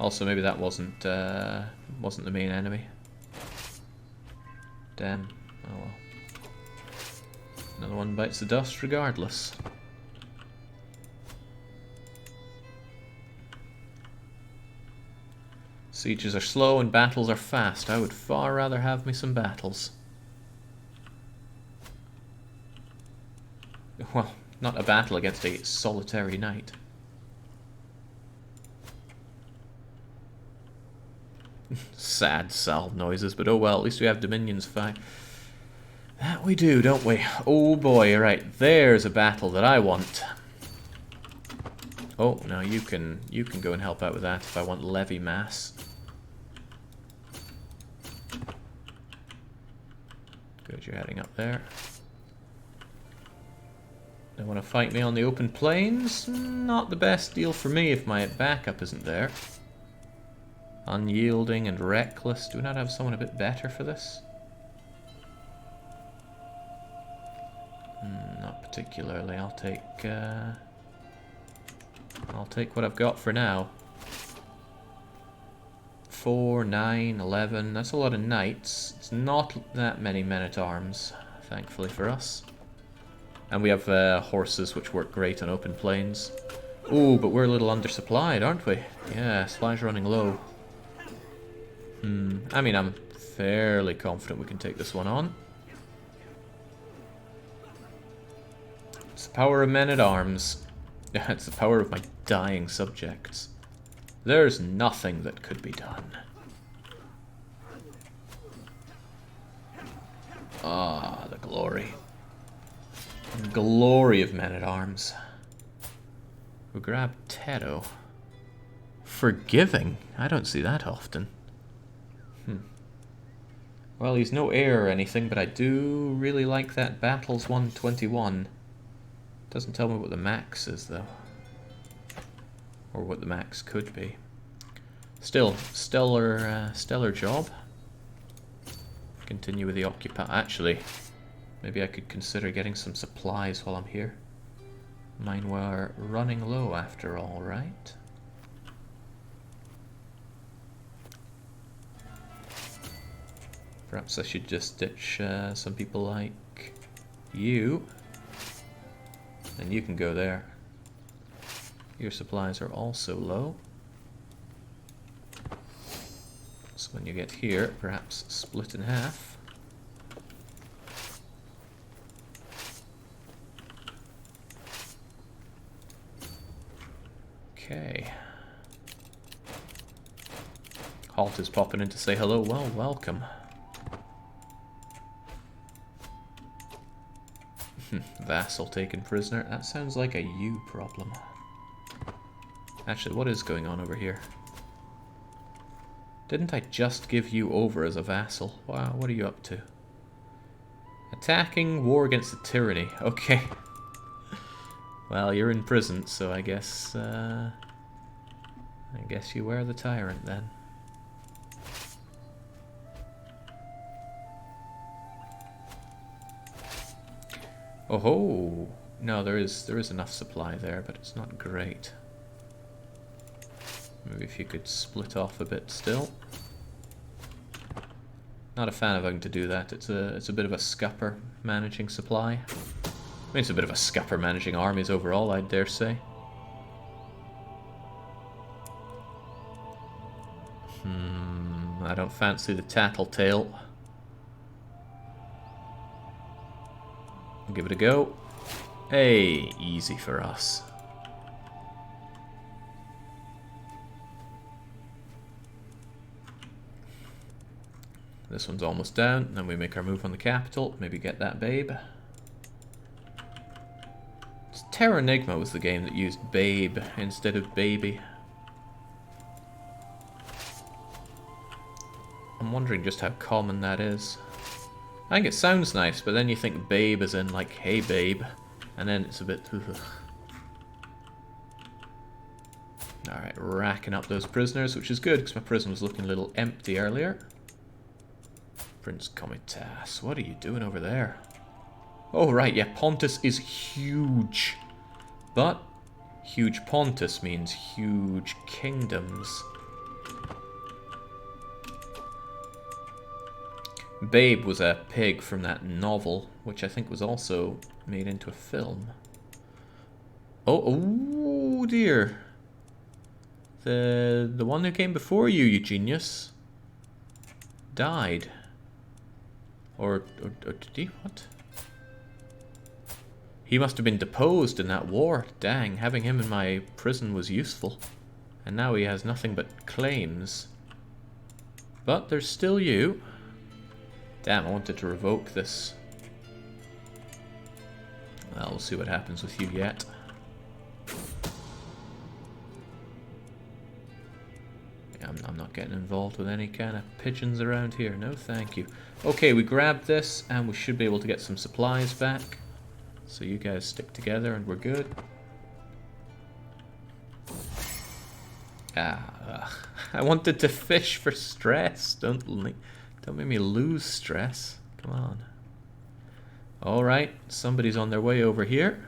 Also, maybe that wasn't the main enemy. Damn. Oh well. Another one bites the dust regardless. Sieges are slow and battles are fast. I would far rather have me some battles. Well, not a battle against a solitary knight. Sad salve noises, but oh well, at least we have Dominion's fight. That we do, don't we? Oh boy, right, there's a battle that I want. Oh, no, you can go and help out with that if I want levy mass. Good, you're heading up there. They want to fight me on the open plains? Not the best deal for me if my backup isn't there. Unyielding and reckless. Do we not have someone a bit better for this? Not particularly. I'll take what I've got for now. 4, 9, 11. That's a lot of knights. It's not that many men-at-arms, thankfully for us. And we have horses which work great on open plains. Ooh, but we're a little undersupplied, aren't we? Yeah, supplies running low. I mean, I'm fairly confident we can take this one on. It's the power of men-at-arms. It's the power of my dying subjects. There's nothing that could be done. Ah, the glory. The glory of men-at-arms. We grab Tedo. Forgiving? I don't see that often. Well, he's no heir or anything, but I do really like that Battles 121. Doesn't tell me what the max is, though. Or what the max could be. Still, stellar job. Continue with the occupy. Actually, maybe I could consider getting some supplies while I'm here. Mine were running low after all, right? Perhaps I should just ditch some people like you. And you can go there. Your supplies are also low. So when you get here, perhaps split in half. Okay. Halt is popping in to say hello. Well, welcome. Vassal taken prisoner. That sounds like a you problem. Actually, what is going on over here? Didn't I just give you over as a vassal? Wow, what are you up to? Attacking war against the tyranny. Okay. Well, you're in prison, so I guess you were the tyrant then. Oh ho! No, there is enough supply there, but it's not great. Maybe if you could split off a bit still. Not a fan of having to do that. It's a bit of a scupper managing supply. I mean, it's a bit of a scupper managing armies overall, I dare say. I don't fancy the tattletale. I'll give it a go. Hey, easy for us. This one's almost down, then we make our move on the capital, maybe get that babe. Terranigma was the game that used babe instead of baby. I'm wondering just how common that is. I think it sounds nice, but then you think babe as in like, hey babe, and then it's a bit... Alright, racking up those prisoners, which is good, because my prison was looking a little empty earlier. Prince Comitas, what are you doing over there? Oh right, yeah, Pontus is huge. But huge Pontus means huge kingdoms. Babe was a pig from that novel, which I think was also made into a film. Oh dear. The one who came before you, you genius, died. Or did he? What? He must have been deposed in that war. Dang, having him in my prison was useful. And now he has nothing but claims. But there's still you. Damn, I wanted to revoke this. Well, we'll see what happens with you yet. Yeah, I'm not getting involved with any kind of pigeons around here. No, thank you. Okay, we grabbed this, and we should be able to get some supplies back. So you guys stick together, and we're good. I wanted to fish for stress. Don't make me lose stress. Come on. Alright, somebody's on their way over here.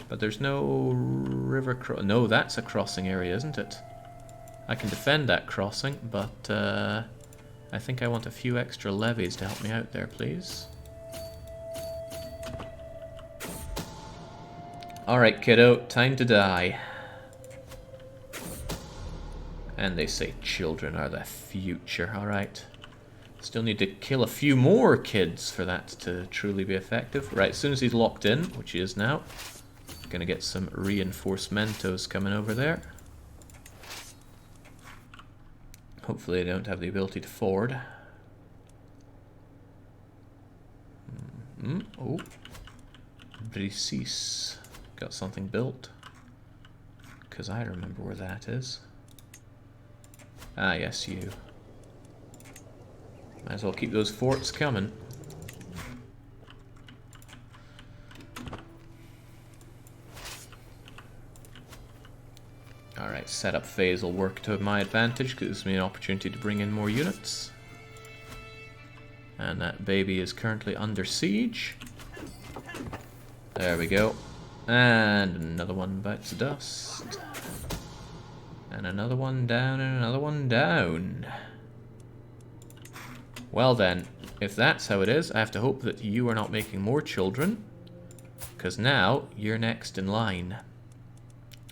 But there's no river no, that's a crossing area, isn't it? I can defend that crossing, but I think I want a few extra levies to help me out there, please. Alright, kiddo, time to die. And they say children are the future, alright. Still need to kill a few more kids for that to truly be effective. Right, as soon as he's locked in, which he is now, gonna get some reinforcementos coming over there. Hopefully they don't have the ability to ford. Oh. Brisis. Got something built. Because I remember where that is. Ah, yes, you. Might as well keep those forts coming. Alright, setup phase will work to my advantage, gives me an opportunity to bring in more units. And that baby is currently under siege. There we go. And another one bites the dust. And another one down, and another one down. Well then, if that's how it is, I have to hope that you are not making more children. Because now, you're next in line.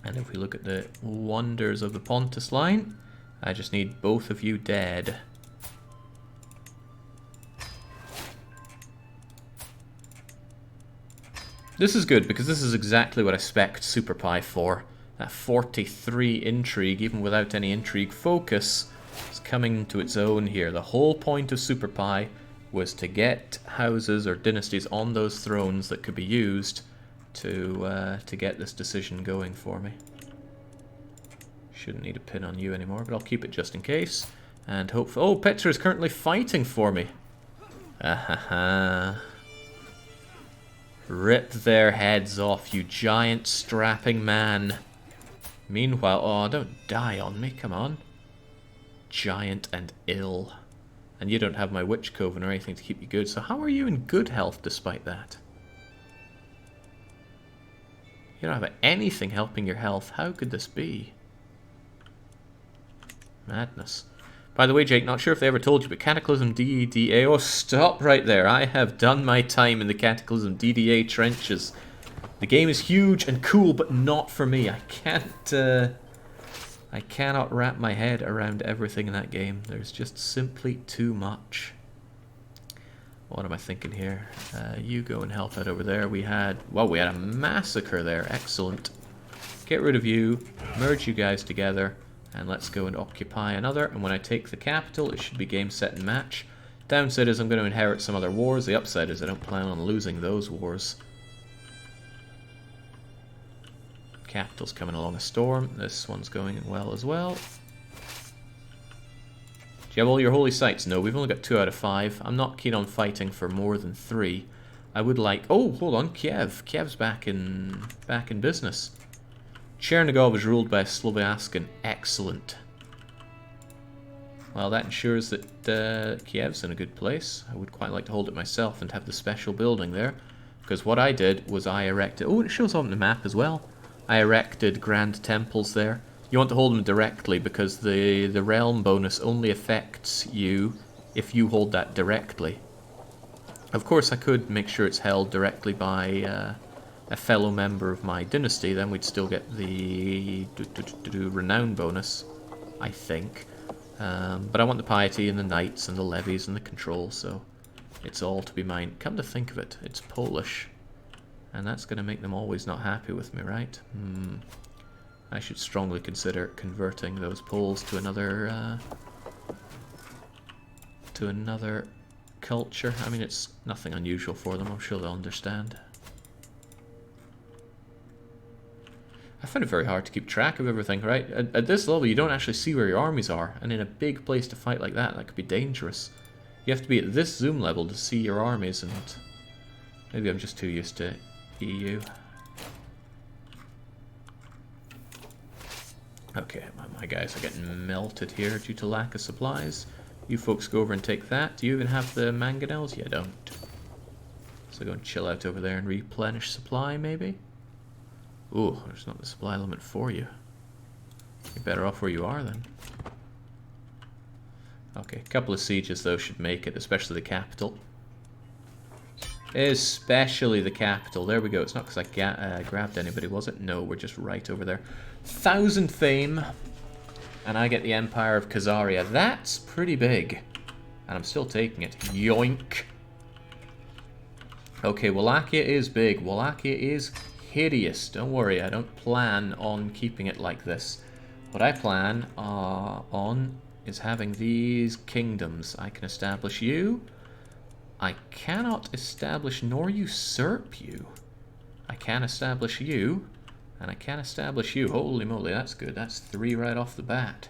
And if we look at the wonders of the Pontus line, I just need both of you dead. This is good, because this is exactly what I spec'd Super Pie for. That 43 intrigue, even without any intrigue focus, is coming to its own here. The whole point of Super Pie was to get houses or dynasties on those thrones that could be used to get this decision going for me. Shouldn't need a pin on you anymore, but I'll keep it just in case. And hope... Oh, Petra is currently fighting for me. Ahaha. Rip their heads off, you giant strapping man. Meanwhile... Oh, don't die on me, come on. Giant and ill. And you don't have my Witch Coven or anything to keep you good, so how are you in good health despite that? You don't have anything helping your health. How could this be? Madness. By the way, Jake, not sure if they ever told you, but Cataclysm DDA... Oh, stop right there. I have done my time in the Cataclysm DDA trenches. The game is huge and cool, but not for me. I cannot wrap my head around everything in that game. There's just simply too much. What am I thinking here? You go and help out over there. We had a massacre there. Excellent. Get rid of you. Merge you guys together. And let's go and occupy another. And when I take the capital, it should be game, set, and match. Downside is I'm going to inherit some other wars. The upside is I don't plan on losing those wars. Capital's coming along a storm. This one's going well as well. Do you have all your holy sites? No, we've only got 2 out of 5. I'm not keen on fighting for more than 3. I would like... Oh, hold on, Kiev. Kiev's back in business. Chernigov is ruled by a Sloviaskan. Excellent. Well, that ensures that Kiev's in a good place. I would quite like to hold it myself and have the special building there. Because what I did was I erected... Oh, it shows on the map as well. I erected grand temples there. You want to hold them directly because the realm bonus only affects you if you hold that directly. Of course, I could make sure it's held directly by a fellow member of my dynasty, then we'd still get the renown bonus, I think. But I want the piety and the knights and the levies and the control, so it's all to be mine. Come to think of it, it's Polish, and that's going to make them always not happy with me, right? I should strongly consider converting those Poles to another culture. I mean, it's nothing unusual for them, I'm sure they'll understand. I find it very hard to keep track of everything, right? At this level, you don't actually see where your armies are, and in a big place to fight like that, that could be dangerous. You have to be at this zoom level to see your armies, and maybe I'm just too used to EU. Okay, my guys are getting melted here due to lack of supplies. You folks go over and take that. Do you even have the mangonels? You don't. So go and chill out over there and replenish supply, maybe? Ooh, there's not the supply limit for you. You're better off where you are, then. Okay, a couple of sieges, though, should make it, especially the capital. Especially the capital. There we go. It's not because I grabbed anybody, was it? No, we're just right over there. 1,000 fame, and I get the Empire of Khazaria. That's pretty big. And I'm still taking it. Yoink. Okay, Wallachia is big. Wallachia is hideous. Don't worry, I don't plan on keeping it like this. What I plan on is having these kingdoms. I can establish you. I cannot establish nor usurp you. I can establish you, and I can establish you. Holy moly, that's good. That's 3 right off the bat.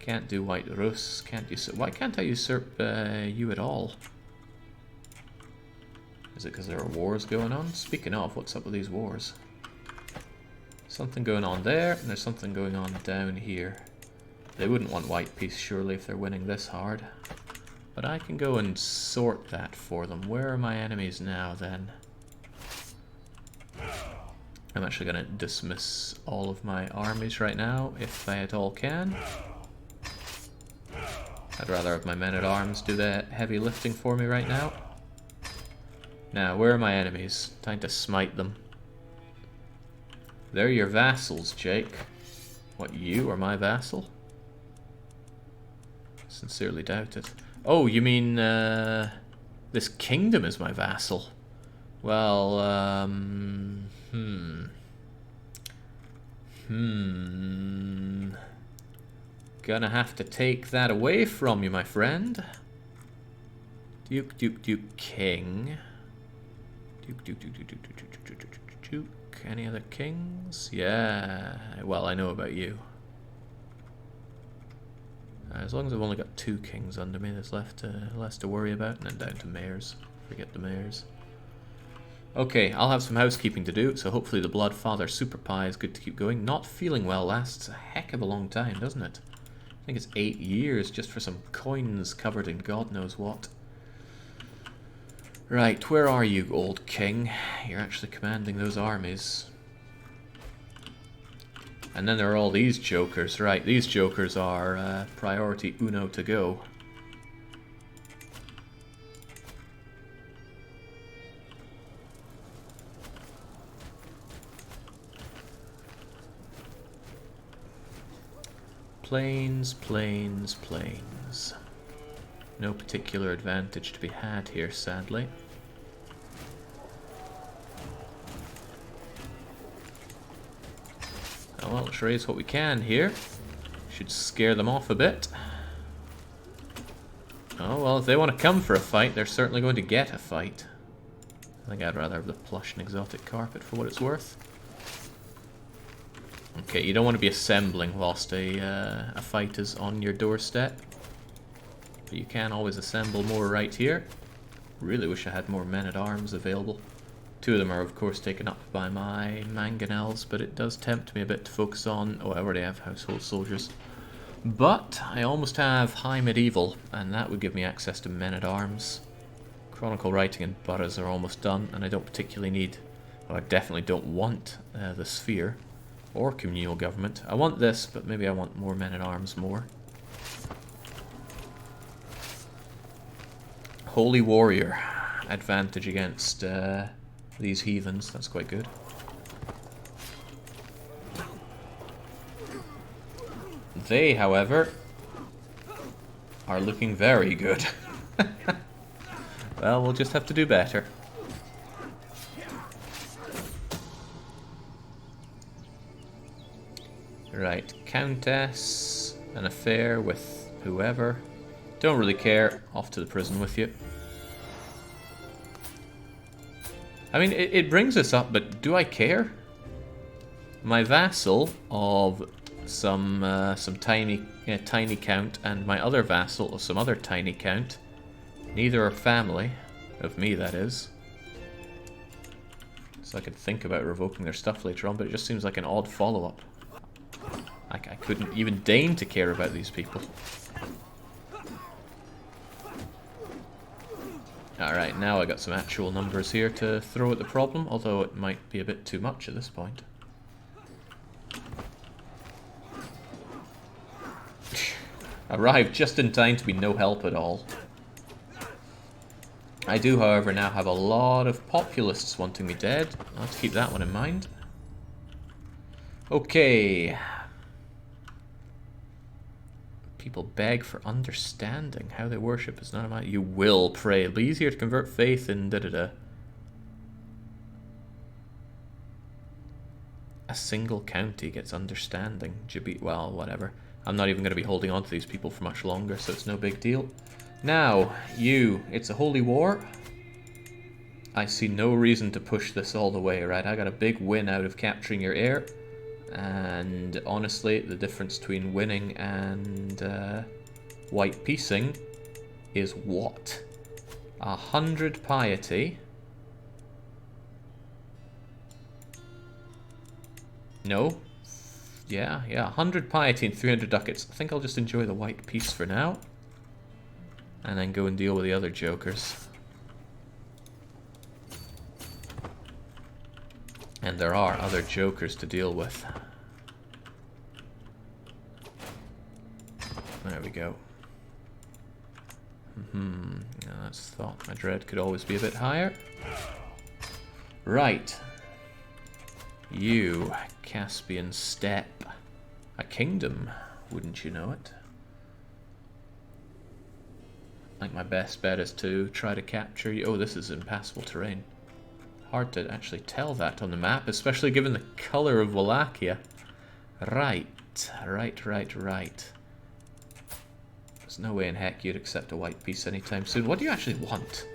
Can't do White Rus. Can't usurp. Why can't I usurp you at all? Is it because there are wars going on? Speaking of, what's up with these wars? Something going on there, and there's something going on down here. They wouldn't want white peace, surely, if they're winning this hard. But I can go and sort that for them. Where are my enemies now, then? I'm actually going to dismiss all of my armies right now, if I at all can. I'd rather have my men-at-arms do the heavy lifting for me right now. Now, where are my enemies? Time to smite them. They're your vassals, Jake. What, you are my vassal? Sincerely doubt it. Oh, you mean, this kingdom is my vassal? Well, Gonna have to take that away from you, my friend. Duke, king. Duke. Any other kings? Yeah. Well, I know about you. As long as I've only got 2 kings under me, there's less to worry about. And then down to mayors. Forget the mayors. Okay, I'll have some housekeeping to do, so hopefully the Bloodfather Super Pie is good to keep going. Not feeling well lasts a heck of a long time, doesn't it? I think it's 8 years just for some coins covered in God knows what. Right, where are you, old king? You're actually commanding those armies. And then there are all these jokers. Right, these jokers are priority uno to go. Plains. No particular advantage to be had here, sadly. Oh, well, let's raise what we can here. Should scare them off a bit. Oh, well, if they want to come for a fight, they're certainly going to get a fight. I think I'd rather have the plush and exotic carpet for what it's worth. Okay, you don't want to be assembling whilst a fight is on your doorstep. But you can always assemble more right here. Really wish I had more men-at-arms available. 2 of them are, of course, taken up by my mangonels, but it does tempt me a bit to focus on... Oh, I already have household soldiers. But I almost have High Medieval, and that would give me access to men-at-arms. Chronicle writing and boroughs are almost done, and I don't particularly need... Oh, I definitely don't want the Sphere. Or communal government. I want this, but maybe I want more men-at-arms more. Holy Warrior. Advantage against these heathens. That's quite good. They, however, are looking very good. Well, we'll just have to do better. Right, Countess, an affair with whoever. Don't really care, off to the prison with you. I mean, it brings us up, but do I care? My vassal of some tiny count, and my other vassal of some other tiny count. Neither are family, of me that is. So I could think about revoking their stuff later on, but it just seems like an odd follow-up. I couldn't even deign to care about these people. Alright, now I got some actual numbers here to throw at the problem, although it might be a bit too much at this point. Arrived just in time to be no help at all. I do, however, now have a lot of populists wanting me dead. I'll have to keep that one in mind. Okay. People beg for understanding. How they worship is none of my... You will pray. It'll be easier to convert faith in da-da-da. A single county gets understanding. Well, whatever. I'm not even going to be holding on to these people for much longer, so it's no big deal. Now, you. It's a holy war. I see no reason to push this all the way, right? I got a big win out of capturing your heir. And honestly, the difference between winning and white piecing is what? 100 piety. No. Yeah, 100 piety and 300 ducats. I think I'll just enjoy the white piece for now. And then go and deal with the other jokers. And there are other jokers to deal with. There we go. Yeah, that's thought. My dread could always be a bit higher. Right. You, Caspian Steppe. A kingdom, wouldn't you know it? I think my best bet is to try to capture you. Oh, this is impassable terrain. Hard to actually tell that on the map, especially given the color of Wallachia. Right. There's no way in heck you'd accept a white piece anytime soon. What do you actually want?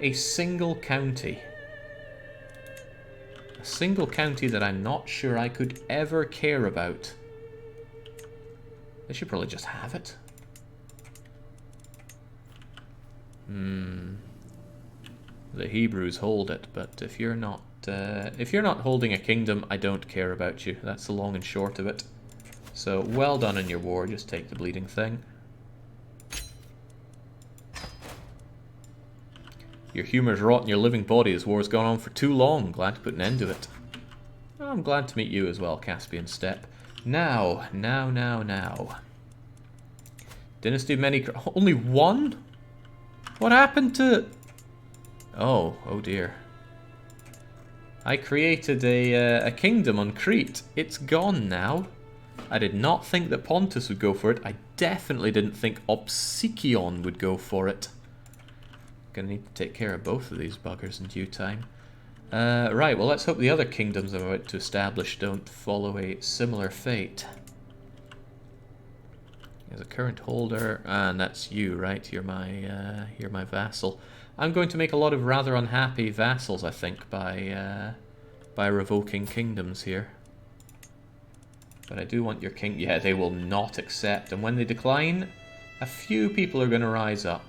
A single county. A single county that I'm not sure I could ever care about. They should probably just have it. The Hebrews hold it, but if you're not holding a kingdom, I don't care about you. That's the long and short of it. So well done in your war. Just take the bleeding thing. Your humor's rot in your living body. This war's gone on for too long. Glad to put an end to it. I'm glad to meet you as well, Caspian Steppe. Now. Dynasty of many... Only one? What happened to... Oh dear. I created a kingdom on Crete. It's gone now. I did not think that Pontus would go for it. I definitely didn't think Opsikion would go for it. Gonna need to take care of both of these buggers in due time. Right, well, let's hope the other kingdoms I'm about to establish don't follow a similar fate. There's a current holder, and that's you, right? You're my vassal. I'm going to make a lot of rather unhappy vassals, I think, by revoking kingdoms here. But I do want your king... Yeah, they will not accept, and when they decline, a few people are going to rise up.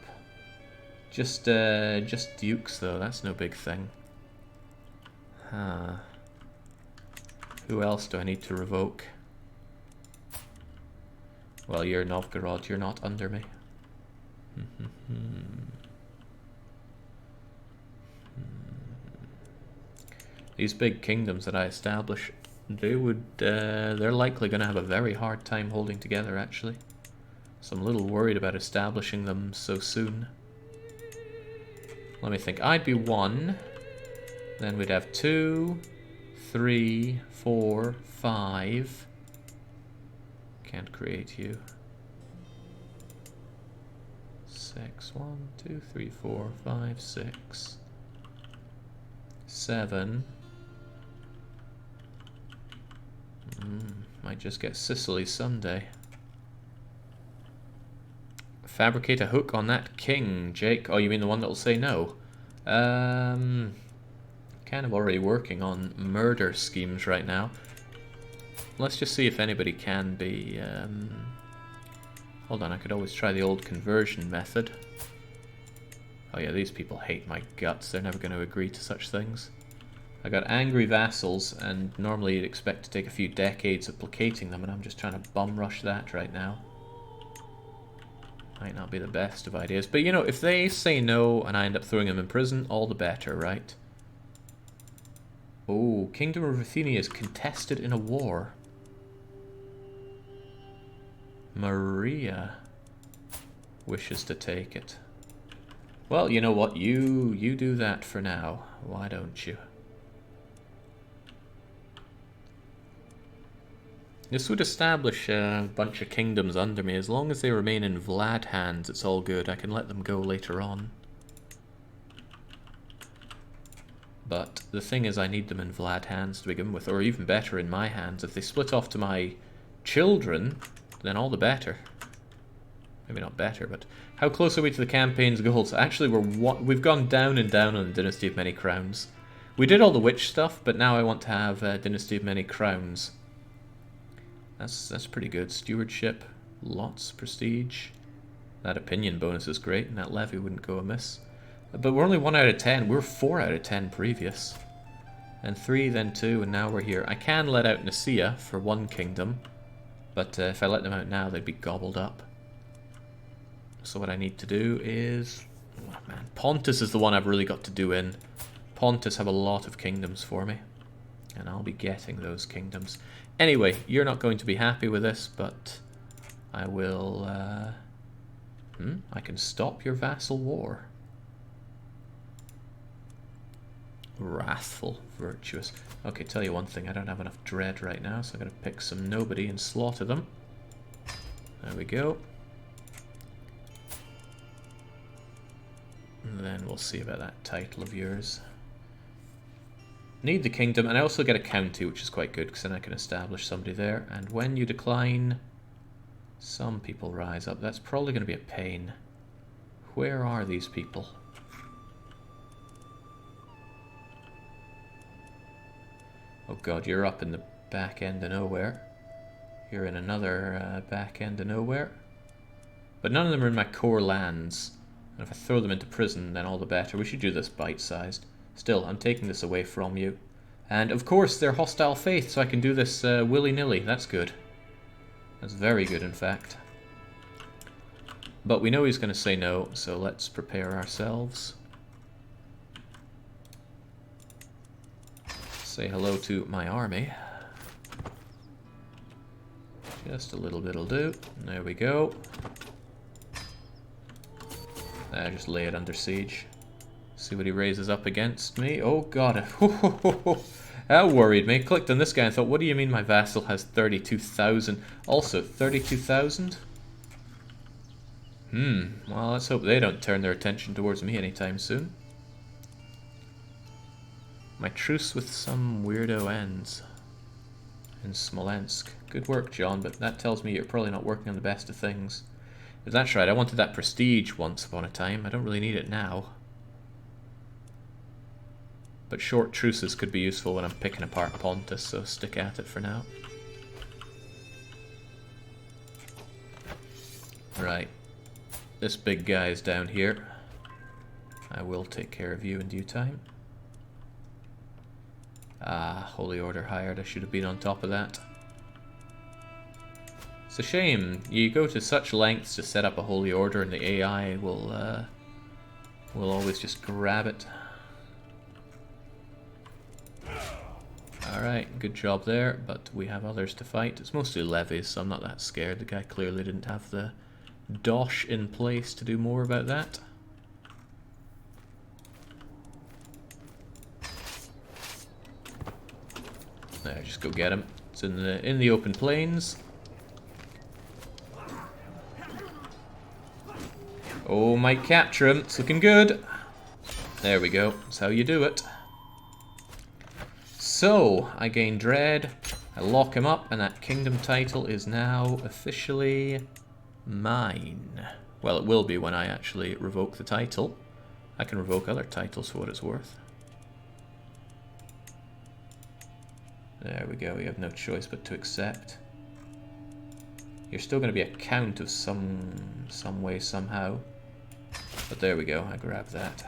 Just dukes, though. That's no big thing. Huh. Who else do I need to revoke? Well, you're Novgorod. You're not under me. These big kingdoms that I establish, they're likely going to have a very hard time holding together, actually. So I'm a little worried about establishing them so soon. Let me think. I'd be 1. Then we'd have 2, 3, 4, 5. Can't create you. 6. 1, 2, 3, 4, 5, 6. 7. Might just get Sicily Sunday. Fabricate a hook on that king, Jake. Oh, you mean the one that'll say no? Kind of already working on murder schemes right now. Let's just see if anybody can be... Hold on, I could always try the old conversion method. Oh yeah, these people hate my guts. They're never going to agree to such things. I got angry vassals, and normally you'd expect to take a few decades of placating them, and I'm just trying to bum rush that right now. Might not be the best of ideas, but you know, if they say no and I end up throwing them in prison, all the better, right? Oh, Kingdom of Ruthenia is contested in a war. Maria wishes to take it. Well, you know what? You do that for now. Why don't you? This would establish a bunch of kingdoms under me. As long as they remain in Vlad hands, it's all good. I can let them go later on. But the thing is, I need them in Vlad hands to begin with, or even better, in my hands. If they split off to my children, then all the better. Maybe not better, but how close are we to the campaign's goals? Actually, we've gone down and down on the Dynasty of Many Crowns. We did all the witch stuff, but now I want to have Dynasty of Many Crowns. That's pretty good. Stewardship, lots, prestige. That opinion bonus is great, and that levy wouldn't go amiss. But we're only 1 out of 10. We're 4 out of 10 previous. And 3, then 2, and now we're here. I can let out Nicaea for 1 kingdom, but if I let them out now, they'd be gobbled up. So what I need to do is... Oh man, Pontus is the one I've really got to do in. Pontus have a lot of kingdoms for me, and I'll be getting those kingdoms. Anyway, you're not going to be happy with this, but I will... I can stop your vassal war. Wrathful, virtuous. Okay, tell you one thing, I don't have enough dread right now, so I'm going to pick some nobody and slaughter them. There we go. And then we'll see about that title of yours. Need the kingdom, and I also get a county, which is quite good, because then I can establish somebody there. And when you decline, some people rise up. That's probably going to be a pain. Where are these people? Oh god, you're up in the back end of nowhere. You're in another back end of nowhere. But none of them are in my core lands. And if I throw them into prison, then all the better. We should do this bite-sized. Still, I'm taking this away from you. And of course, they're hostile faith, so I can do this willy-nilly. That's good. That's very good, in fact. But we know he's going to say no, so let's prepare ourselves. Say hello to my army. Just a little bit'll do. There we go. Just lay it under siege. See what he raises up against me. Oh god. That worried me. Clicked on this guy and thought, what do you mean my vassal has 32,000? Also, 32,000? Well, let's hope they don't turn their attention towards me anytime soon. My truce with some weirdo ends in Smolensk. Good work, John, but that tells me you're probably not working on the best of things. If that's right, I wanted that prestige once upon a time. I don't really need it now. But short truces could be useful when I'm picking apart Pontus, so stick at it for now. Right. This big guy is down here. I will take care of you in due time. Ah, Holy Order hired. I should have been on top of that. It's a shame. You go to such lengths to set up a Holy Order and the AI will always just grab it. Alright, good job there, but we have others to fight. It's mostly levies, so I'm not that scared. The guy clearly didn't have the dosh in place to do more about that. There, just go get him. It's in the open plains. Oh, might capture him. It's looking good. There we go. That's how you do it. So, I gain Dread. I lock him up, and that kingdom title is now officially mine. Well, it will be when I actually revoke the title. I can revoke other titles for what it's worth. There we go. We have no choice but to accept. You're still going to be a count of some way, somehow. But there we go. I grab that.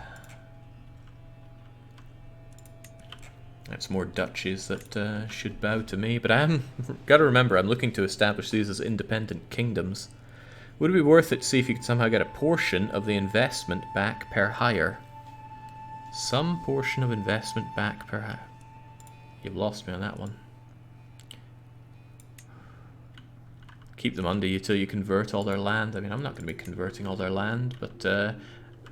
That's more duchies that should bow to me. But got to remember, I'm looking to establish these as independent kingdoms. Would it be worth it to see if you could somehow get a portion of the investment back per hire? Some portion of investment back per hire. You've lost me on that one. Keep them under you till you convert all their land. I mean, I'm not going to be converting all their land, but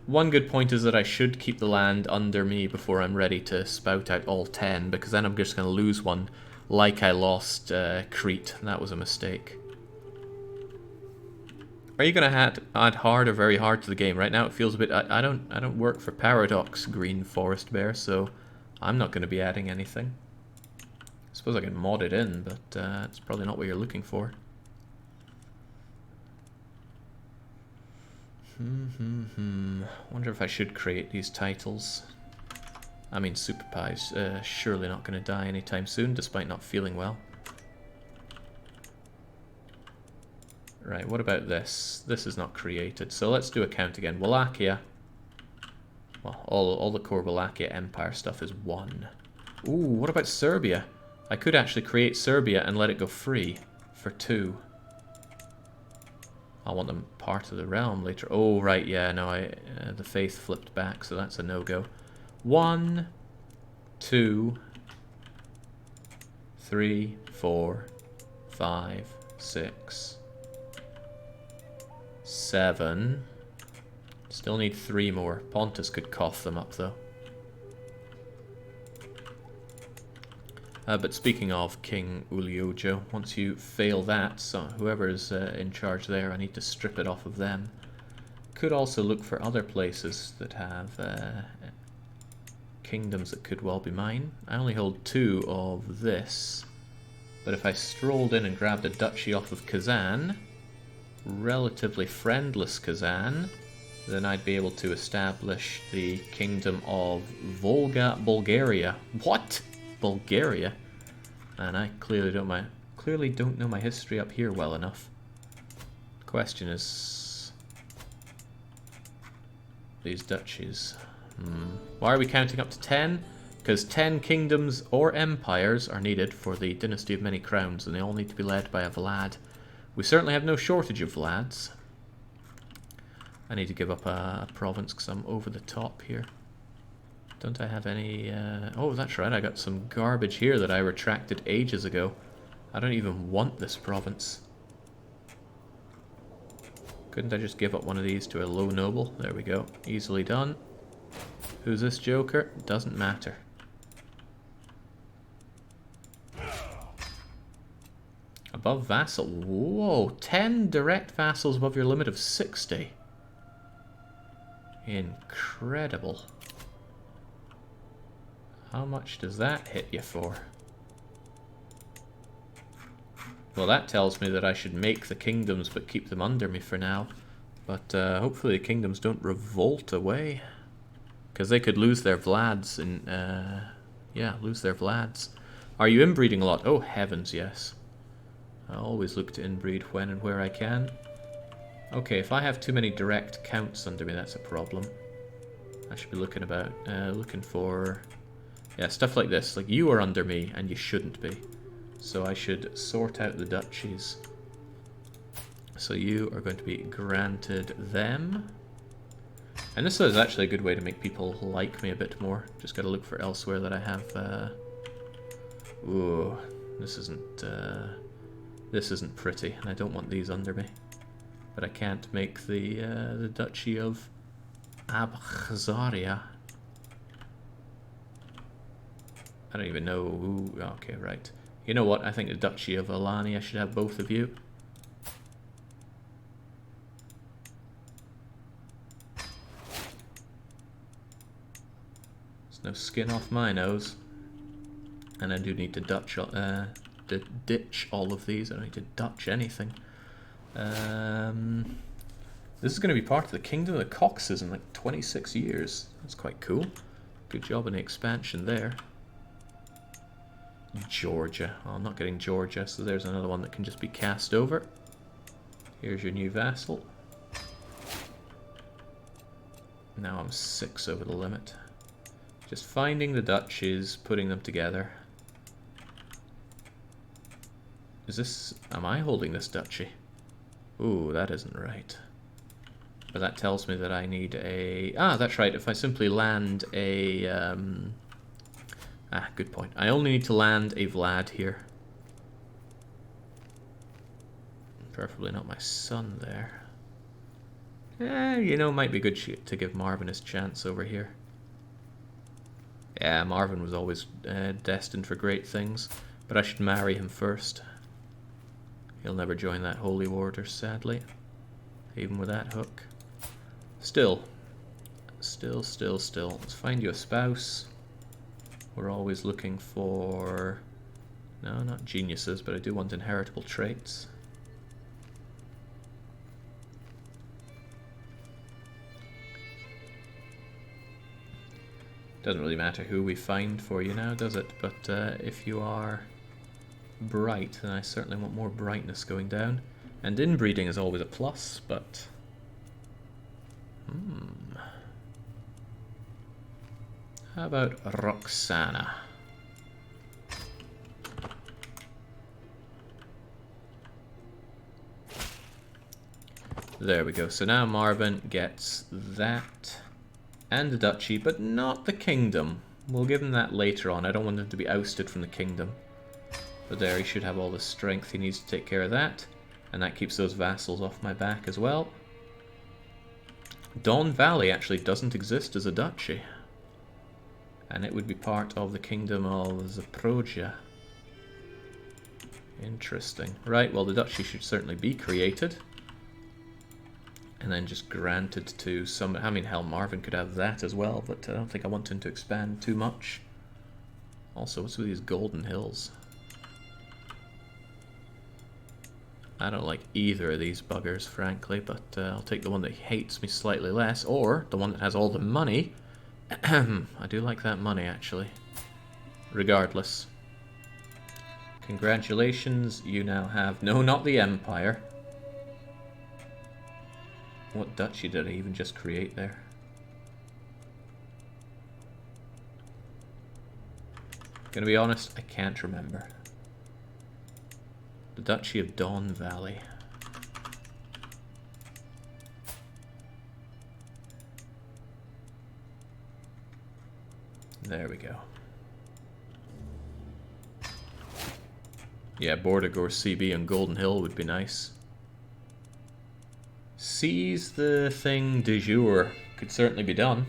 one good point is that I should keep the land under me before I'm ready to spout out all 10, because then I'm just going to lose one like I lost Crete, and that was a mistake. Are you going to add hard or very hard to the game? Right now it feels a bit... I don't work for Paradox, Green Forest Bear, so I'm not going to be adding anything. I suppose I can mod it in, but it's probably not what you're looking for. Wonder if I should create these titles. I mean, Super Pie's surely not going to die anytime soon, despite not feeling well. Right, what about this? This is not created, so let's do a count again. Wallachia. Well, all the core Wallachia Empire stuff is 1. Ooh, what about Serbia? I could actually create Serbia and let it go free for 2. I want them part of the realm later. Oh, right, yeah, no, the faith flipped back, so that's a no-go. 1, 2, 3, 4, 5, 6, 7. Still need 3 more. Pontus could cough them up, though. But speaking of King Uliojo, once you fail that, so whoever's in charge there, I need to strip it off of them. Could also look for other places that have kingdoms that could well be mine. I only hold 2 of this, but if I strolled in and grabbed a duchy off of Kazan, relatively friendless Kazan, then I'd be able to establish the kingdom of Volga, Bulgaria. What? Bulgaria? And I clearly don't know my history up here well enough. The question is these duchies. Why are we counting up to 10? Because 10 kingdoms or empires are needed for the Dynasty of Many Crowns, and they all need to be led by a Vlad. We certainly have no shortage of Vlads. I need to give up a province because I'm over the top here. Don't I have any... oh, that's right, I got some garbage here that I retracted ages ago. I don't even want this province. Couldn't I just give up one of these to a low noble? There we go. Easily done. Who's this joker? Doesn't matter. Above vassal. Whoa, 10 direct vassals above your limit of 60. Incredible. How much does that hit you for? Well, that tells me that I should make the kingdoms but keep them under me for now. But hopefully the kingdoms don't revolt away. Because they could lose their Vlads in... yeah, lose their Vlads. Are you inbreeding a lot? Oh, heavens, yes. I always look to inbreed when and where I can. Okay, if I have too many direct counts under me, that's a problem. I should be looking for... yeah, stuff like this. Like, you are under me, and you shouldn't be. So I should sort out the duchies. So you are going to be granted them. And this is actually a good way to make people like me a bit more. Just got to look for elsewhere that I have... ooh, this isn't pretty, and I don't want these under me. But I can't make the Duchy of Abkhazaria. I don't even know who... okay, right. You know what? I think the Duchy of Wallachia should have both of you. There's no skin off my nose. And I do need to ditch all of these. I don't need to Dutch anything. This is going to be part of the Kingdom of the Caucasus in like 26 years. That's quite cool. Good job in the expansion there. Georgia. Oh, I'm not getting Georgia, so there's another one that can just be cast over. Here's your new vassal. Now I'm 6 over the limit. Just finding the duchies, putting them together. Is this... am I holding this duchy? Ooh, that isn't right. But that tells me that I need a... ah, that's right, if I simply land a... good point. I only need to land a Vlad here. Preferably not my son there. You know, might be good to give Marvin his chance over here. Yeah, Marvin was always destined for great things, but I should marry him first. He'll never join that holy order, sadly. Even with that hook. Still. Let's find you a spouse. We're always looking for... no, not geniuses, but I do want inheritable traits. Doesn't really matter who we find for you now, does it? But if you are bright, then I certainly want more brightness going down. And inbreeding is always a plus, but... how about Roxana? There we go. So now Marvin gets that and the duchy, but not the kingdom. We'll give him that later on. I don't want him to be ousted from the kingdom. But there, he should have all the strength he needs to take care of that. And that keeps those vassals off my back as well. Don Valley actually doesn't exist as a duchy. And it would be part of the kingdom of Zaporozhye. Interesting. Right, well the duchy should certainly be created. And then just granted to some... I mean, hell, Marvin could have that as well, but I don't think I want him to expand too much. Also, what's with these golden hills? I don't like either of these buggers, frankly, but I'll take the one that hates me slightly less, or the one that has all the money. I do like that money, actually. Regardless. Congratulations, you now have... no, not the Empire. What duchy did I even just create there? Gonna be honest, I can't remember. The Duchy of Don Valley. There we go. Yeah, Bordagore CB and Golden Hill would be nice. Seize the thing de jour. Could certainly be done.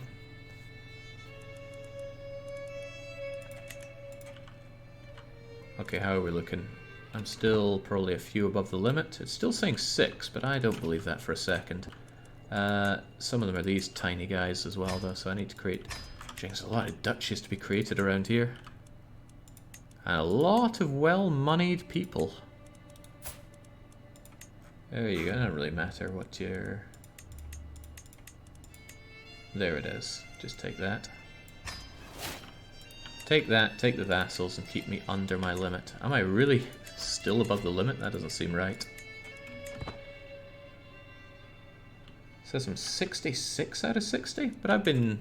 Okay, how are we looking? I'm still probably a few above the limit. It's still saying 6, but I don't believe that for a second. Some of them are these tiny guys as well, though, so I need to create... there's a lot of duchies to be created around here. And a lot of well-moneyed people. There you go, it doesn't really matter what your... there it is. Just take that. Take that, take the vassals, and keep me under my limit. Am I really still above the limit? That doesn't seem right. It says I'm 66 out of 60, but I've been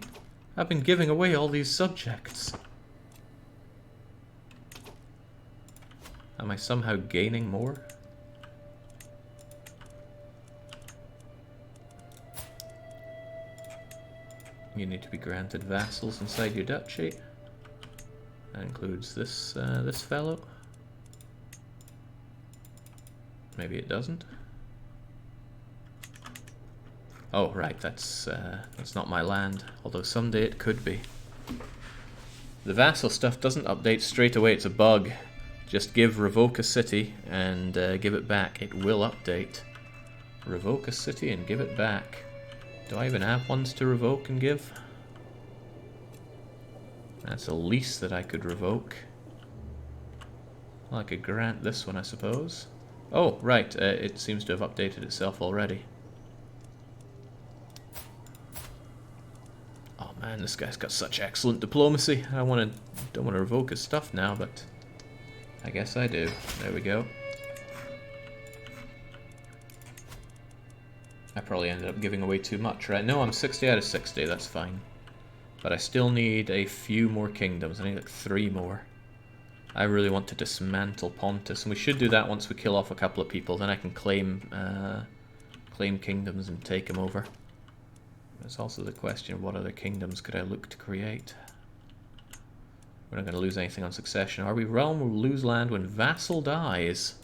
giving away all these subjects. Am I somehow gaining more? You need to be granted vassals inside your duchy. That includes this this fellow. Maybe it doesn't. Oh, right, that's not my land. Although someday it could be. The vassal stuff doesn't update straight away. It's a bug. Just give revoke a city and give it back. It will update. Revoke a city and give it back. Do I even have ones to revoke and give? That's a lease that I could revoke. Well, I could grant this one, I suppose. Oh, right. It seems to have updated itself already. Oh man, this guy's got such excellent diplomacy. I don't want to revoke his stuff now, but I guess I do. There we go. I probably ended up giving away too much, right? No, I'm 60 out of 60. That's fine. But I still need a few more kingdoms. I need like 3 more. I really want to dismantle Pontus, and we should do that once we kill off a couple of people. Then I can claim kingdoms and take them over. There's also the question of what other kingdoms could I look to create. We're not going to lose anything on succession. Are we? Realm will lose land when vassal dies.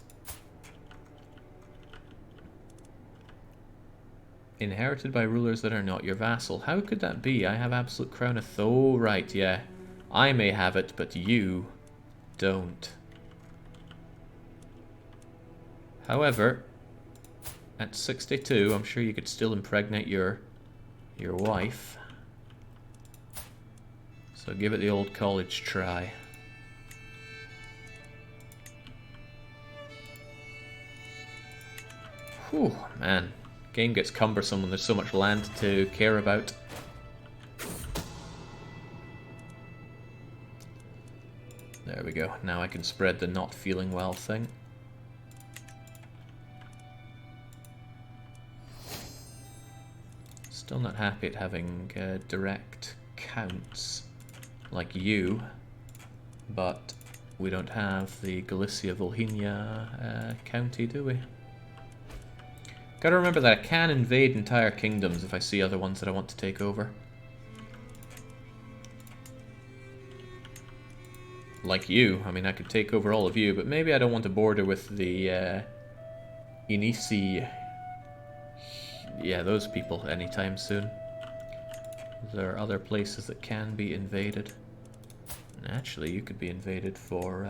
Inherited by rulers that are not your vassal. How could that be? I have absolute crown of... Oh, right, yeah. I may have it, but you don't. However, at 62, I'm sure you could still impregnate your wife. So give it the old college try. Whew, man. Game gets cumbersome when there's so much land to care about. There we go. Now I can spread the not feeling well thing. Still not happy at having direct counts like you, but we don't have the Galicia-Volhynia county, do we? Gotta remember that I can invade entire kingdoms if I see other ones that I want to take over. Like you. I mean, I could take over all of you, but maybe I don't want to border with the Inisi... Yeah, those people anytime soon. There are other places that can be invaded. Actually, you could be invaded for...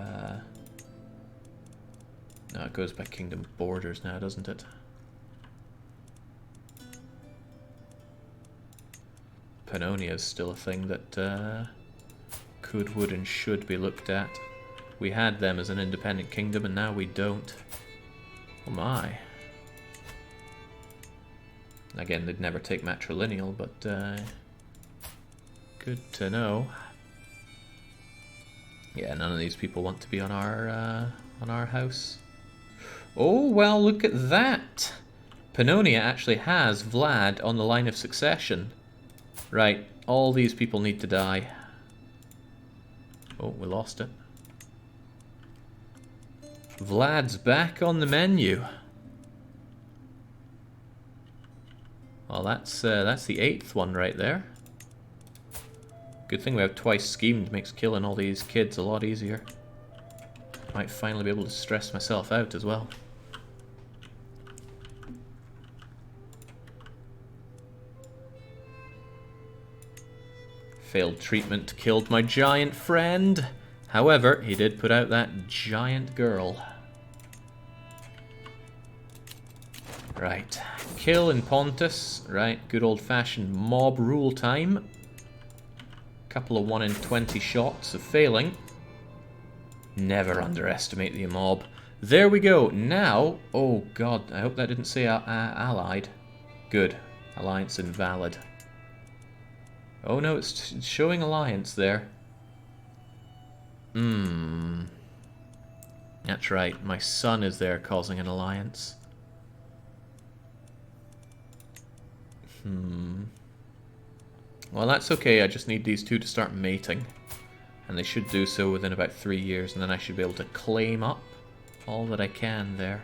No, it goes by kingdom borders now, doesn't it? Pannonia is still a thing that could, would, and should be looked at. We had them as an independent kingdom, and now we don't. Oh my. Again, they'd never take matrilineal, but good to know. Yeah, none of these people want to be on our house. Oh, well, look at that! Pannonia actually has Vlad on the line of succession. Right, all these people need to die. Oh, we lost it. Vlad's back on the menu. Well, that's the 8th one right there. Good thing we have twice schemed, makes killing all these kids a lot easier. Might finally be able to stress myself out as well. Failed treatment killed my giant friend. However, he did put out that giant girl. Right. Kill in Pontus. Right. Good old-fashioned mob rule time. Couple of 1 in 20 shots of failing. Never underestimate the mob. There we go. Now... Oh, God. I hope that didn't say allied. Good. Alliance invalid. Oh, no. It's showing alliance there. That's right. My son is there causing an alliance. Well, that's okay. I just need these two to start mating. And they should do so within about 3 years, and then I should be able to claim up all that I can there.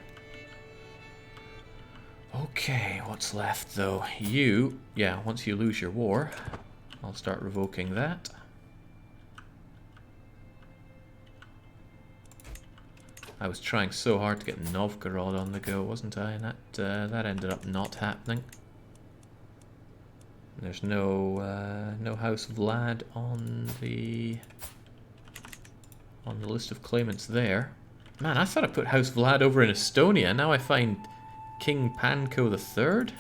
Okay, what's left, though? You... Yeah, once you lose your war, I'll start revoking that. I was trying so hard to get Novgorod on the go, wasn't I? And that ended up not happening. There's no House Vlad on the list of claimants there. Man, I thought I put House Vlad over in Estonia. Now I find King Panko III.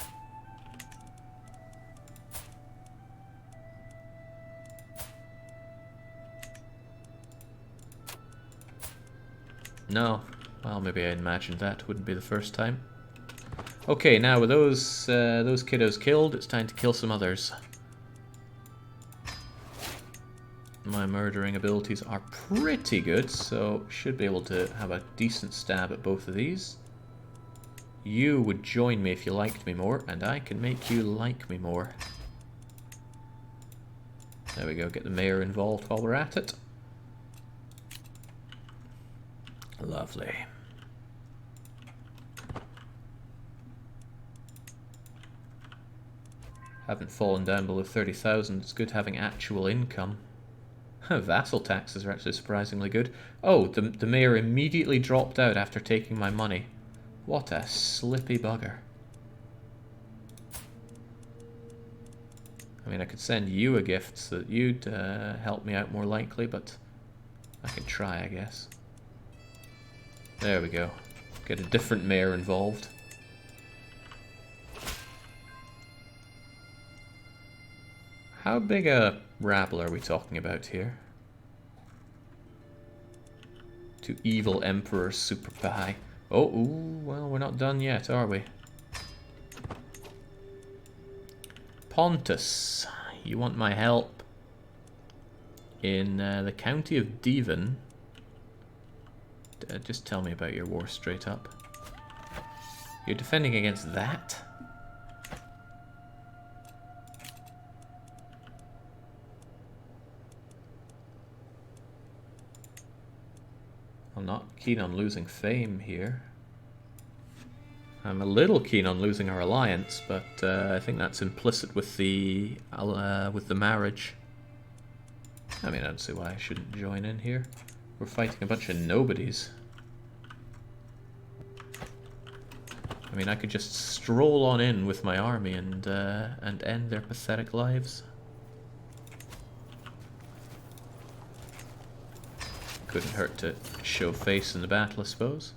No. Well, maybe I imagined that. Wouldn't be the first time. Okay, now with those kiddos killed, it's time to kill some others. My murdering abilities are pretty good, so should be able to have a decent stab at both of these. You would join me if you liked me more, and I can make you like me more. There we go, get the mayor involved while we're at it. Lovely. Haven't fallen down below 30,000, it's good having actual income. Vassal taxes are actually surprisingly good. Oh, the mayor immediately dropped out after taking my money. What a slippy bugger. I mean, I could send you a gift so that you'd help me out more likely, but I can try, I guess. There we go. Get a different mayor involved. How big a rabble are we talking about here? To evil Emperor Super Pie. Oh, ooh, well, we're not done yet, are we? Pontus, you want my help in the county of Devon. Just tell me about your war straight up. You're defending against that? I'm not keen on losing fame here. I'm a little keen on losing our alliance, but I think that's implicit with the marriage. I mean, I don't see why I shouldn't join in here. We're fighting a bunch of nobodies. I mean, I could just stroll on in with my army and end their pathetic lives. Couldn't hurt to show face in the battle, I suppose.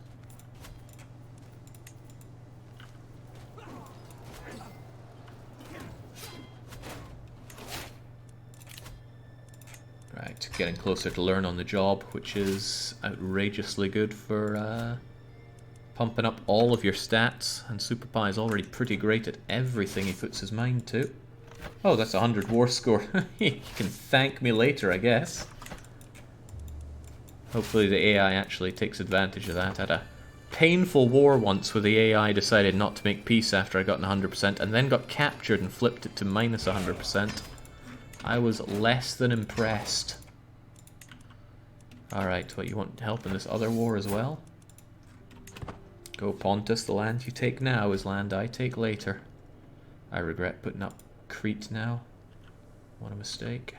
Right, getting closer to learn on the job, which is outrageously good for pumping up all of your stats, and Super Pie is already pretty great at everything he puts his mind to. Oh, that's 100 war score. You can thank me later, I guess. Hopefully the AI actually takes advantage of that. I had a painful war once where the AI decided not to make peace after I got 100% and then got captured and flipped it to minus 100%. I was less than impressed. Alright, what, you want help in this other war as well? Go Pontus, the land you take now is land I take later. I regret putting up Crete now. What a mistake.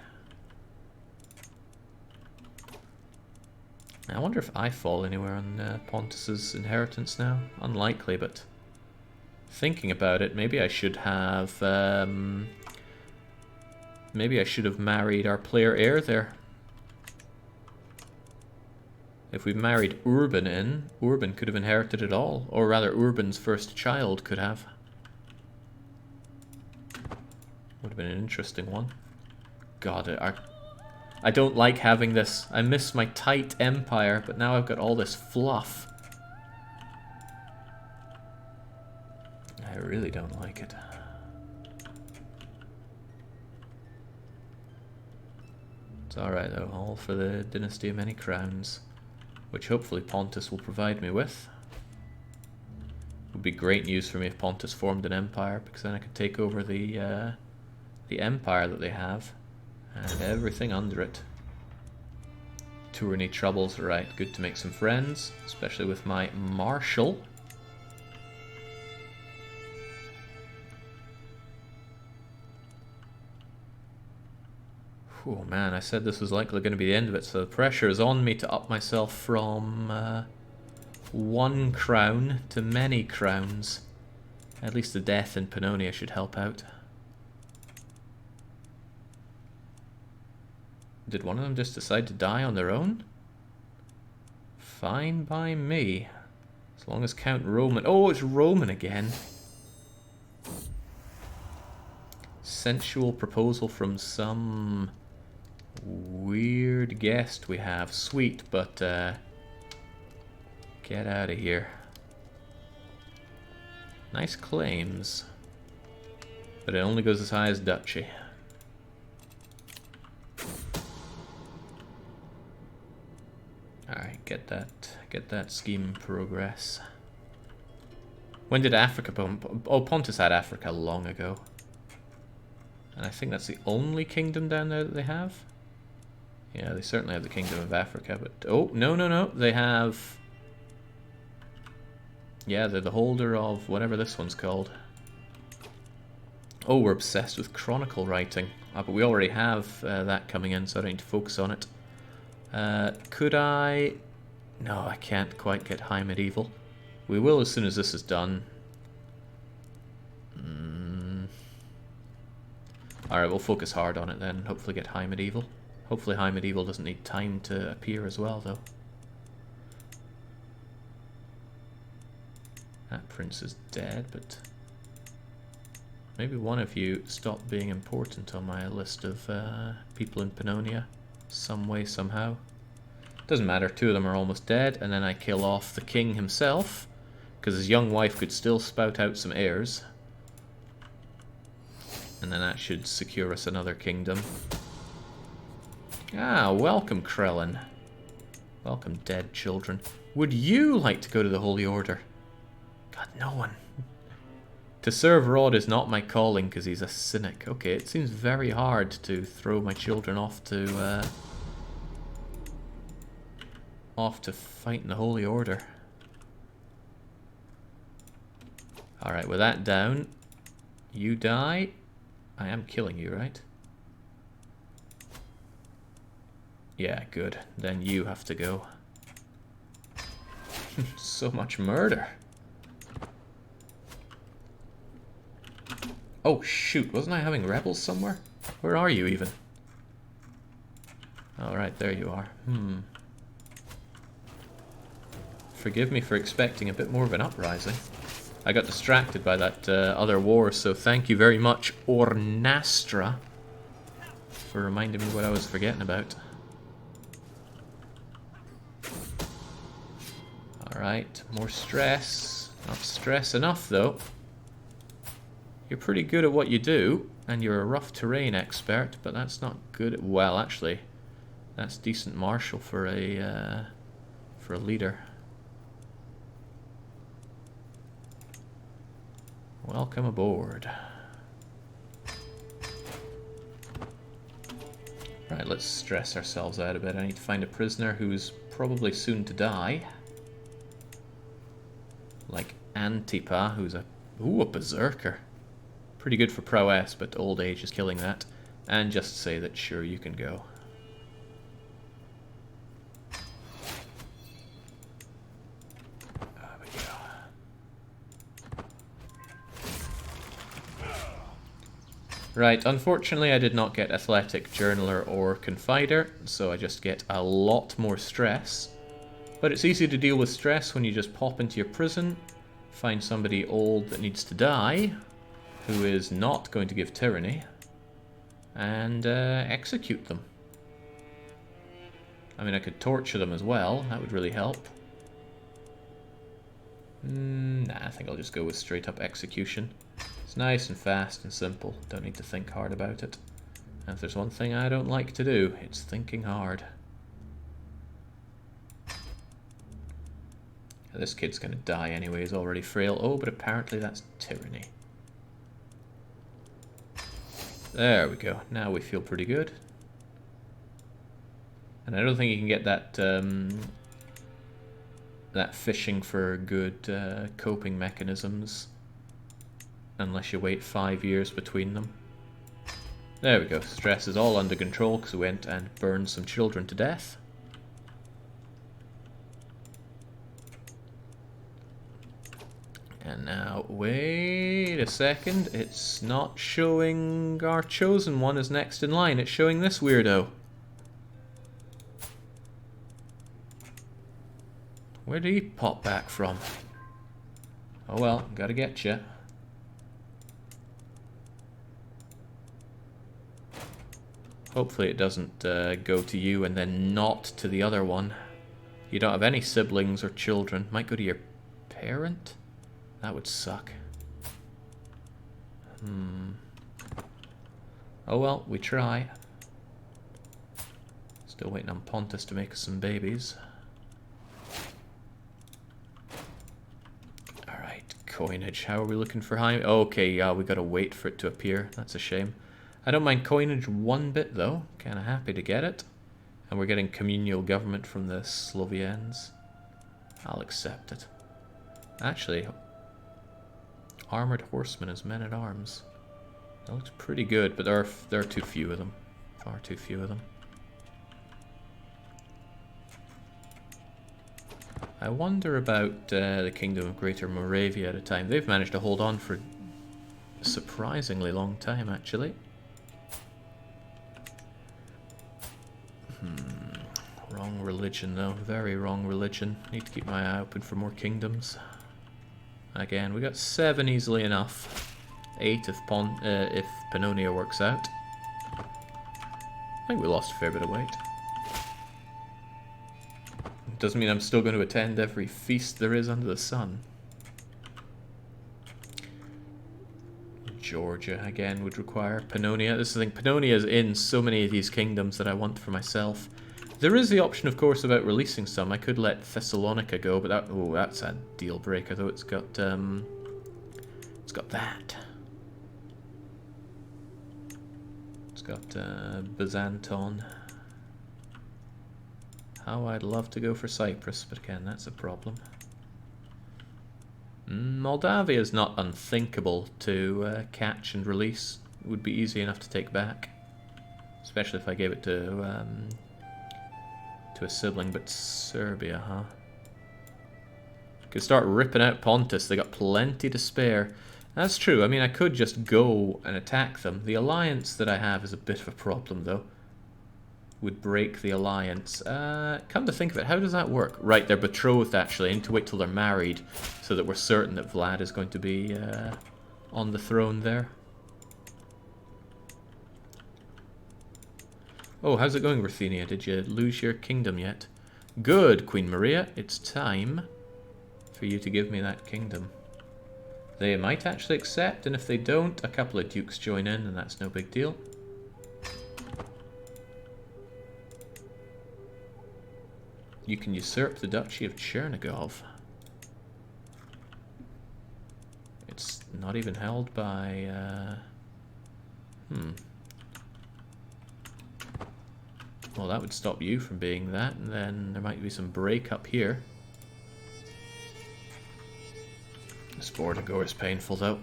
I wonder if I fall anywhere on Pontus's inheritance now. Unlikely, but thinking about it, maybe I should have married our player heir there. If we married Urban in, Urban could have inherited it all, or rather Urban's first child could have. Would have been an interesting one. God, I don't like having this. I miss my tight empire, but now I've got all this fluff. I really don't like it. It's alright though, all for the Dynasty of Many Crowns, which hopefully Pontus will provide me with. It would be great news for me if Pontus formed an empire, because then I could take over the empire that they have. And everything under it. Tourney troubles, right, good to make some friends, especially with my Marshal. Oh man, I said this was likely going to be the end of it, so the pressure is on me to up myself from 1 crown to many crowns. At least the death in Pannonia should help out. Did one of them just decide to die on their own? Fine by me. As long as Count Roman... Oh, it's Roman again. Sensual proposal from some weird guest we have. Sweet, but get out of here. Nice claims. But it only goes as high as duchy. Alright, get that scheme in progress. When did Africa... Oh, Pontus had Africa long ago. And I think that's the only kingdom down there that they have. Yeah, they certainly have the Kingdom of Africa, but... Oh, no. They have... Yeah, they're the holder of whatever this one's called. Oh, we're obsessed with chronicle writing. But we already have that coming in, so I don't need to focus on it. Could I... No, I can't quite get High Medieval. We will as soon as this is done. Alright, we'll focus hard on it then. Hopefully get High Medieval. Hopefully High Medieval doesn't need time to appear as well, though. That prince is dead, but... Maybe one of you stop being important on my list of people in Pannonia. Some way, somehow. Doesn't matter, 2 of them are almost dead, and then I kill off the king himself, because his young wife could still spout out some heirs. And then that should secure us another kingdom. Ah, welcome, Krellin. Welcome, dead children. Would you like to go to the Holy Order? God, no one. To serve Rod is not my calling because he's a cynic. Okay, it seems very hard to throw my children off to fight in the Holy Order. Alright, with that down, you die. I am killing you, right? Yeah, good. Then you have to go. So much murder. Oh shoot, wasn't I having rebels somewhere? Where are you even? Alright, there you are. Forgive me for expecting a bit more of an uprising. I got distracted by that other war, so thank you very much, Ornastra, for reminding me what I was forgetting about. Alright, more stress. Not stress enough, though. You're pretty good at what you do, and you're a rough terrain expert, but that's not good. Well, actually, that's decent martial for a leader. Welcome aboard. Right, let's stress ourselves out a bit. I need to find a prisoner who's probably soon to die. Like Antipa, who's a berserker. Pretty good for prowess, but old age is killing that. And just say that, sure, you can go. There we go. Right, unfortunately I did not get Athletic, Journaler, or Confider, so I just get a lot more stress. But it's easy to deal with stress when you just pop into your prison, find somebody old that needs to die, who is not going to give tyranny, and execute them. I mean, I could torture them as well, that would really help. Nah, I think I'll just go with straight up execution. It's nice and fast and simple, don't need to think hard about it. And if there's one thing I don't like to do, it's thinking hard. This kid's gonna die anyway, he's already frail. Oh, but apparently that's tyranny. There we go, now we feel pretty good. And I don't think you can get that that fishing for good coping mechanisms unless you wait 5 years between them. There we go, stress is all under control because we went and burned some children to death. And now, wait a second, it's not showing our chosen one as next in line, it's showing this weirdo. Where did he pop back from? Oh well, gotta get you. Hopefully it doesn't go to you and then not to the other one. You don't have any siblings or children. Might go to your parent? That would suck. Oh well, we try. Still waiting on Pontus to make us some babies. Alright, coinage. How are we looking for high? Okay, yeah, we gotta wait for it to appear. That's a shame. I don't mind coinage one bit though. Kinda happy to get it. And we're getting communal government from the Slovians. I'll accept it. Actually, armored horsemen as men-at-arms. That looks pretty good, but there are too few of them. Far too few of them. I wonder about the Kingdom of Greater Moravia at a time. They've managed to hold on for a surprisingly long time, actually. Wrong religion, though. Very wrong religion. Need to keep my eye open for more kingdoms. Again, we got 7 easily enough. 8 if Pannonia works out. I think we lost a fair bit of weight. Doesn't mean I'm still going to attend every feast there is under the sun. Georgia, again, would require Pannonia. This is the thing, Pannonia is in so many of these kingdoms that I want for myself. There is the option, of course, about releasing some. I could let Thessalonica go, but that's a deal breaker, though. It's got that. It's got Byzanton. How I'd love to go for Cyprus, but again, that's a problem. Moldavia is not unthinkable to catch and release. It would be easy enough to take back, especially if I gave it to a sibling. But Serbia, huh? Could start ripping out Pontus. They got plenty to spare. That's true. I mean, I could just go and attack them. The alliance that I have is a bit of a problem, though. Would break the alliance. Come to think of it, how does that work? Right, they're betrothed, actually. I need to wait till they're married so that we're certain that Vlad is going to be on the throne there. Oh, how's it going, Ruthenia? Did you lose your kingdom yet? Good, Queen Maria. It's time for you to give me that kingdom. They might actually accept, and if they don't, a couple of dukes join in, and that's no big deal. You can usurp the Duchy of Chernigov. It's not even held by... Well, that would stop you from being that, and then there might be some break up here. This border go is painful, though.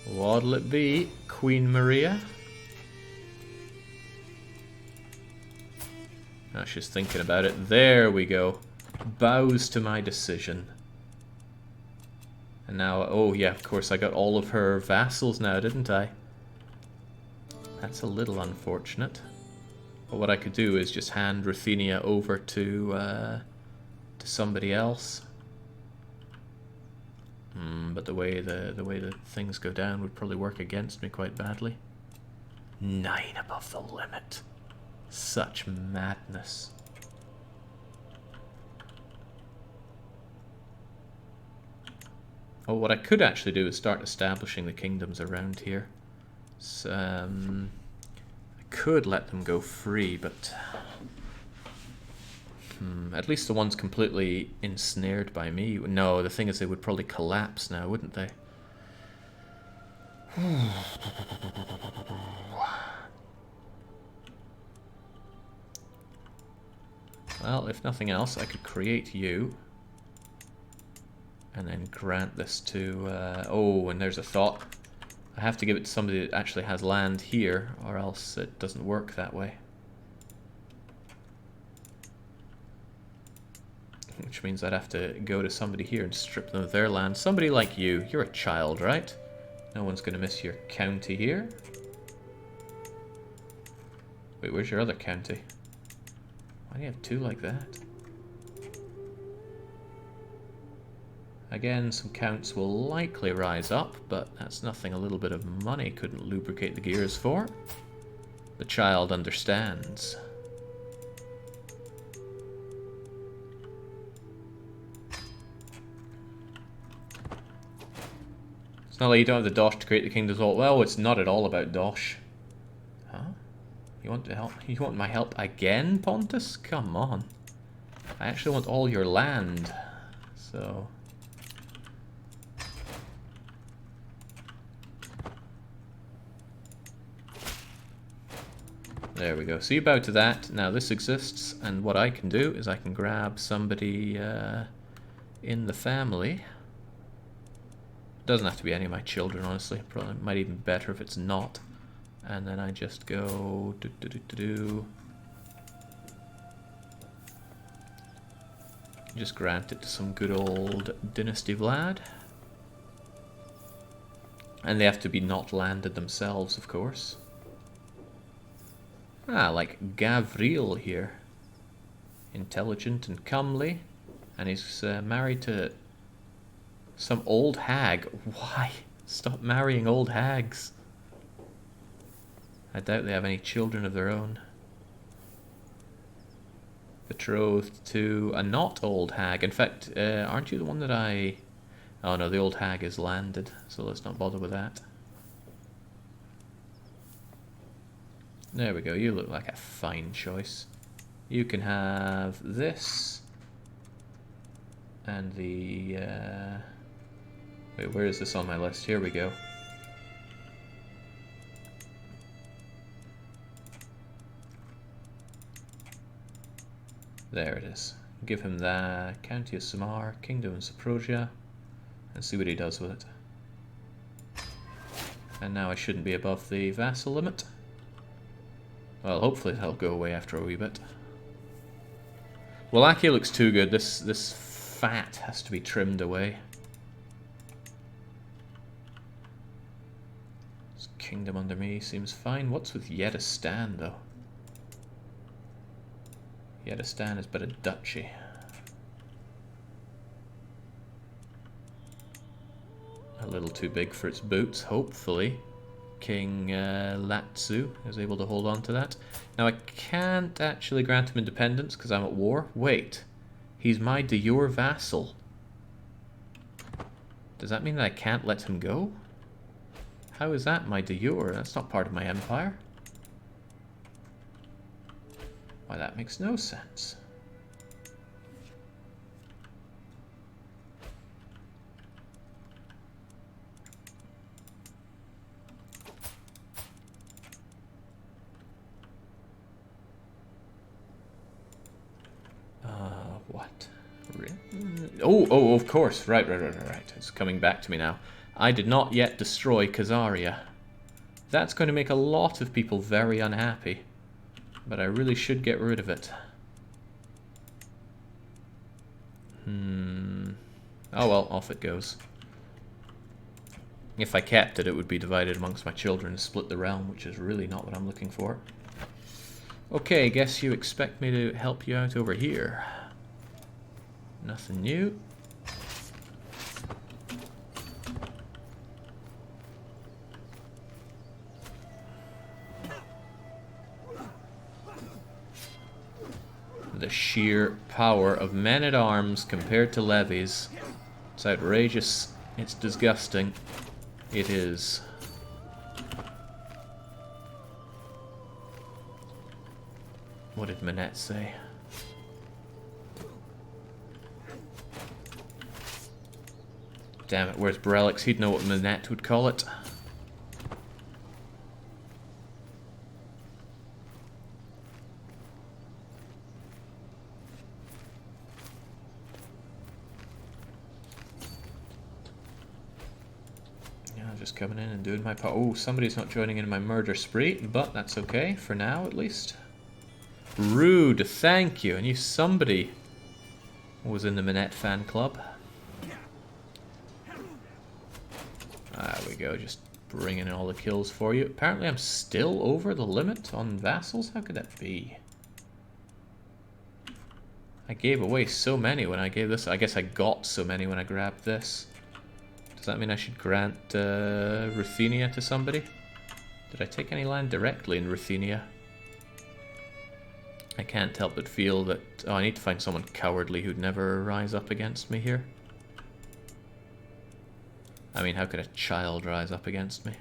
What'll it be, Queen Maria? Oh, she's thinking about it. There we go. Bows to my decision. And now, oh yeah, of course, I got all of her vassals now, didn't I? That's a little unfortunate. But what I could do is just hand Ruthenia over to somebody else. But the way the things go down would probably work against me quite badly. 9 above the limit. Such madness. Oh, what I could actually do is start establishing the kingdoms around here. So, I could let them go free, but at least the ones completely ensnared by me. No, the thing is, they would probably collapse now, wouldn't they? Well, if nothing else, I could create you. And then grant this to... oh, and there's a thought. I have to give it to somebody that actually has land here, or else it doesn't work that way. Which means I'd have to go to somebody here and strip them of their land. Somebody like you. You're a child, right? No one's going to miss your county here. Wait, where's your other county? Why do you have 2 like that? Again, some counts will likely rise up, but that's nothing a little bit of money couldn't lubricate the gears for. The child understands. It's not like you don't have the dosh to create the kingdoms all. Well, it's not at all about dosh. Huh? You want to help? You want my help again, Pontus? Come on. I actually want all your land. So... there we go. So you bow to that. Now this exists, and what I can do is I can grab somebody in the family. Doesn't have to be any of my children, honestly. Probably might even be better if it's not. And then I just go just grant it to some good old Dynasty Vlad. And they have to be not landed themselves, of course. Ah, like Gavril here. Intelligent and comely. And he's married to some old hag. Why? Stop marrying old hags. I doubt they have any children of their own. Betrothed to a not old hag. In fact, aren't you the one that I... oh no, the old hag is landed, so let's not bother with that. There we go, you look like a fine choice. You can have this. And the... wait, where is this on my list? Here we go. There it is. Give him the County of Samar, Kingdom of Zaporozhye, and see what he does with it. And now I shouldn't be above the vassal limit. Well, hopefully that'll go away after a wee bit. Wallachia looks too good. This fat has to be trimmed away. This kingdom under me seems fine. What's with Yedistan, though? Yedistan is but a duchy. A little too big for its boots, hopefully. King Latsu is able to hold on to that. Now I can't actually grant him independence because I'm at war. Wait, he's my de jure vassal. Does that mean that I can't let him go? How is that my de jure? That's not part of my empire. Why, that makes no sense. What? Oh, of course. Right. It's coming back to me now. I did not yet destroy Khazaria. That's going to make a lot of people very unhappy. But I really should get rid of it. Oh well, off it goes. If I kept it, it would be divided amongst my children and split the realm, which is really not what I'm looking for. Okay, guess you expect me to help you out over here. Nothing new. The sheer power of men-at-arms compared to levies. It's outrageous. It's disgusting. It is. What did Manette say? Damn it, where's Brelix? He'd know what Manette would call it. Just coming in and doing my part. Oh, somebody's not joining in my murder spree, but that's okay, for now at least. Rude, thank you. I knew somebody was in the Manette fan club. There we go, just bringing in all the kills for you. Apparently I'm still over the limit on vassals? How could that be? I gave away so many when I gave this. I guess I got so many when I grabbed this. Does that mean I should grant Ruthenia to somebody? Did I take any land directly in Ruthenia? I can't help but feel that... Oh, I need to find someone cowardly who'd never rise up against me here. I mean, how could a child rise up against me?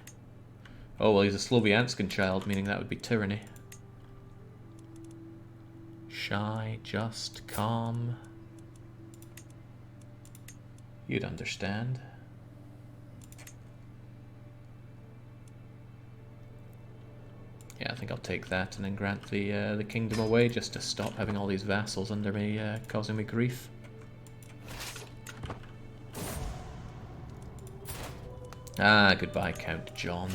Oh, well, he's a Slovianskan child, meaning that would be tyranny. Shy, just, calm. You'd understand. Yeah, I think I'll take that and then grant the kingdom away just to stop having all these vassals under me, causing me grief. Ah, goodbye, Count John.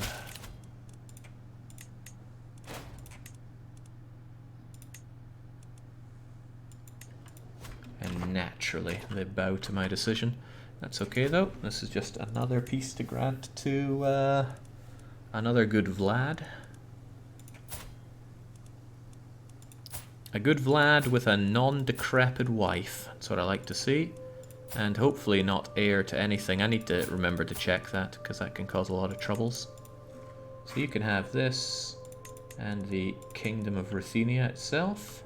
And naturally, they bow to my decision. That's okay, though. This is just another piece to grant to another good Vlad. A good Vlad with a non-decrepit wife. That's what I like to see. And hopefully not heir to anything. I need to remember to check that, because that can cause a lot of troubles. So you can have this, and the Kingdom of Ruthenia itself.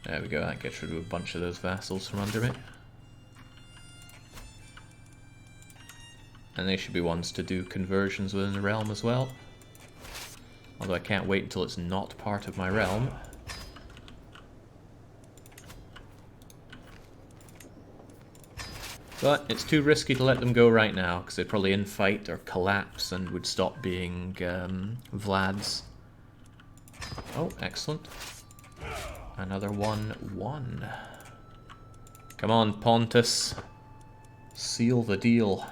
There we go, that gets rid of a bunch of those vassals from under me. And they should be ones to do conversions within the realm as well. Although I can't wait until it's not part of my realm. But it's too risky to let them go right now, because they'd probably infight or collapse and would stop being Vlads. Oh, excellent. Another 1-1. Come on, Pontus. Seal the deal.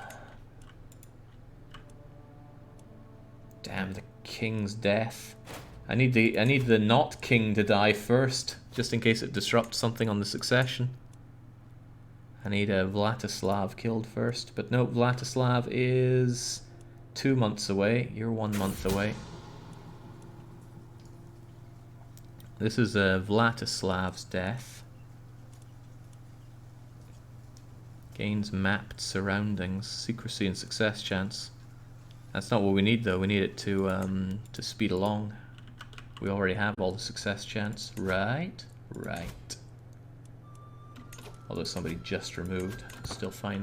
Damn, the king's death. I need the not king to die first, just in case it disrupts something on the succession. I need a Vlatislav killed first, but no, Vlatislav is 2 months away. You're 1 month away. This is Vlatislav's death. Gains mapped surroundings, secrecy and success chance. That's not what we need though, we need it to speed along. We already have all the success chance, right? Right. Although somebody just removed, still fine though.